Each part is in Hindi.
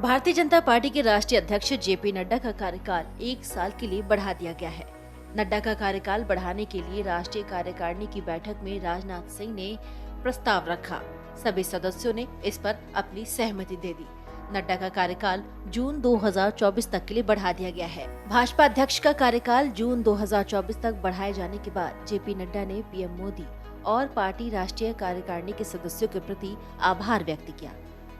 भारतीय जनता पार्टी के राष्ट्रीय अध्यक्ष जेपी नड्डा का कार्यकाल 1 साल के लिए बढ़ा दिया गया है। नड्डा का कार्यकाल बढ़ाने के लिए राष्ट्रीय कार्यकारिणी की बैठक में राजनाथ सिंह ने प्रस्ताव रखा। सभी सदस्यों ने इस पर अपनी सहमति दे दी। नड्डा का कार्यकाल जून 2024 तक के लिए बढ़ा दिया गया है। भाजपा अध्यक्ष का कार्यकाल जून 2024 तक बढ़ाए जाने के बाद जेपी नड्डा ने पीएम मोदी और पार्टी राष्ट्रीय कार्यकारिणी के सदस्यों के प्रति आभार व्यक्त किया।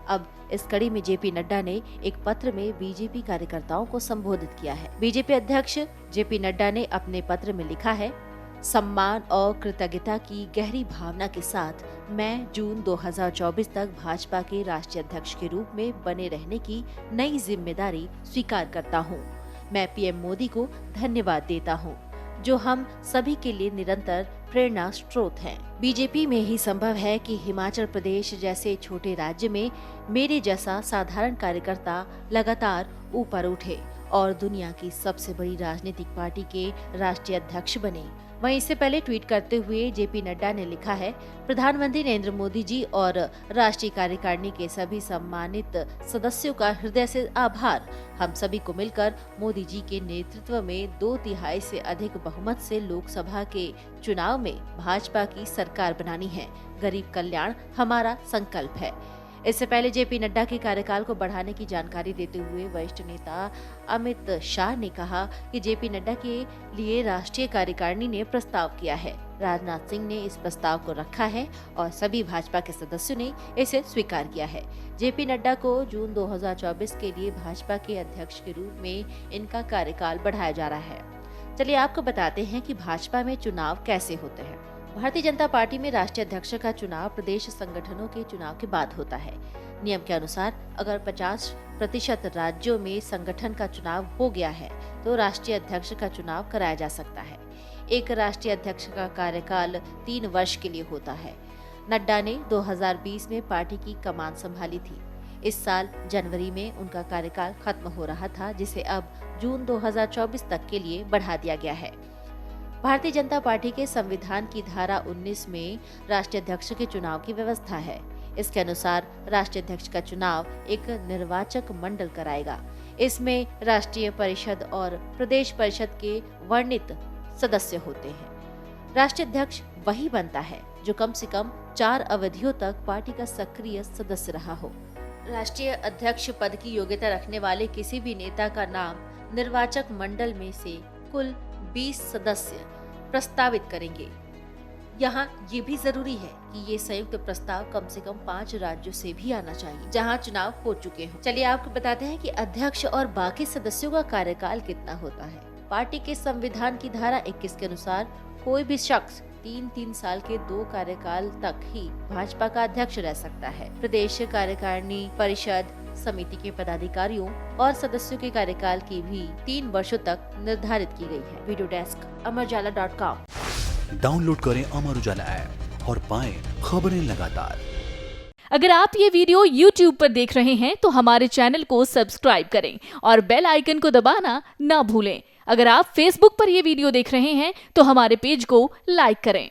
अब इस कड़ी में जेपी नड्डा ने एक पत्र में बीजेपी कार्यकर्ताओं को संबोधित किया है। बीजेपी अध्यक्ष जेपी नड्डा ने अपने पत्र में लिखा है, सम्मान और कृतज्ञता की गहरी भावना के साथ मैं जून 2024 तक भाजपा के राष्ट्रीय अध्यक्ष के रूप में बने रहने की नई जिम्मेदारी स्वीकार करता हूं। मैं पीएम मोदी को धन्यवाद देता हूं, जो हम सभी के लिए निरंतर प्रेरणा स्रोत हैं। बीजेपी में ही संभव है कि हिमाचल प्रदेश जैसे छोटे राज्य में मेरे जैसा साधारण कार्यकर्ता लगातार ऊपर उठे और दुनिया की सबसे बड़ी राजनीतिक पार्टी के राष्ट्रीय अध्यक्ष बने। वहीं इससे पहले ट्वीट करते हुए जेपी नड्डा ने लिखा है, प्रधानमंत्री नरेंद्र मोदी जी और राष्ट्रीय कार्यकारिणी के सभी सम्मानित सदस्यों का हृदय से आभार। हम सभी को मिलकर मोदी जी के नेतृत्व में 2/3 से अधिक बहुमत से लोकसभा के चुनाव में भाजपा की सरकार बनानी है। गरीब कल्याण हमारा संकल्प है। इससे पहले जेपी नड्डा के कार्यकाल को बढ़ाने की जानकारी देते हुए वरिष्ठ नेता अमित शाह ने कहा कि जेपी नड्डा के लिए राष्ट्रीय कार्यकारिणी ने प्रस्ताव किया है। राजनाथ सिंह ने इस प्रस्ताव को रखा है और सभी भाजपा के सदस्यों ने इसे स्वीकार किया है। जेपी नड्डा को जून 2024 के लिए भाजपा के अध्यक्ष के रूप में इनका कार्यकाल बढ़ाया जा रहा है। चलिए आपको बताते हैं कि भाजपा में चुनाव कैसे होते हैं। भारतीय जनता पार्टी में राष्ट्रीय अध्यक्ष का चुनाव प्रदेश संगठनों के चुनाव के बाद होता है। नियम के अनुसार अगर 50% राज्यों में संगठन का चुनाव हो गया है तो राष्ट्रीय अध्यक्ष का चुनाव कराया जा सकता है। एक राष्ट्रीय अध्यक्ष का कार्यकाल 3 वर्ष के लिए होता है। नड्डा ने 2020 में पार्टी की कमान संभाली थी। इस साल जनवरी में उनका कार्यकाल खत्म हो रहा था, जिसे अब जून 2024 तक के लिए बढ़ा दिया गया है। भारतीय जनता पार्टी के संविधान की धारा 19 में राष्ट्रीय अध्यक्ष के चुनाव की व्यवस्था है। इसके अनुसार राष्ट्रीय अध्यक्ष का चुनाव एक निर्वाचक मंडल कराएगा। इसमें राष्ट्रीय परिषद और प्रदेश परिषद के वर्णित सदस्य होते हैं। राष्ट्रीय अध्यक्ष वही बनता है जो कम से कम 4 अवधियों तक पार्टी का सक्रिय सदस्य रहा हो। राष्ट्रीय अध्यक्ष पद की योग्यता रखने वाले किसी भी नेता का नाम निर्वाचक मंडल में से कुल 20 सदस्य प्रस्तावित करेंगे। यहाँ ये भी जरूरी है कि ये संयुक्त प्रस्ताव कम से कम 5 राज्यों से भी आना चाहिए जहाँ चुनाव हो चुके हों। चलिए आपको बताते हैं कि अध्यक्ष और बाकी सदस्यों का कार्यकाल कितना होता है। पार्टी के संविधान की धारा 21 के अनुसार कोई भी शख्स 3 साल के 2 कार्यकाल तक ही भाजपा का अध्यक्ष रह सकता है। प्रदेश कार्यकारिणी परिषद समिति के पदाधिकारियों और सदस्यों के कार्यकाल की भी 3 वर्षों तक निर्धारित की गई है। Video desk amarujala.com। डाउनलोड करें अमर उजाला ऐप और पाएं खबरें लगातार। अगर आप ये वीडियो YouTube पर देख रहे हैं तो हमारे चैनल को सब्सक्राइब करें और बेल आइकन को दबाना ना भूलें। अगर आप Facebook पर ये वीडियो देख रहे हैं तो हमारे पेज को लाइक करें।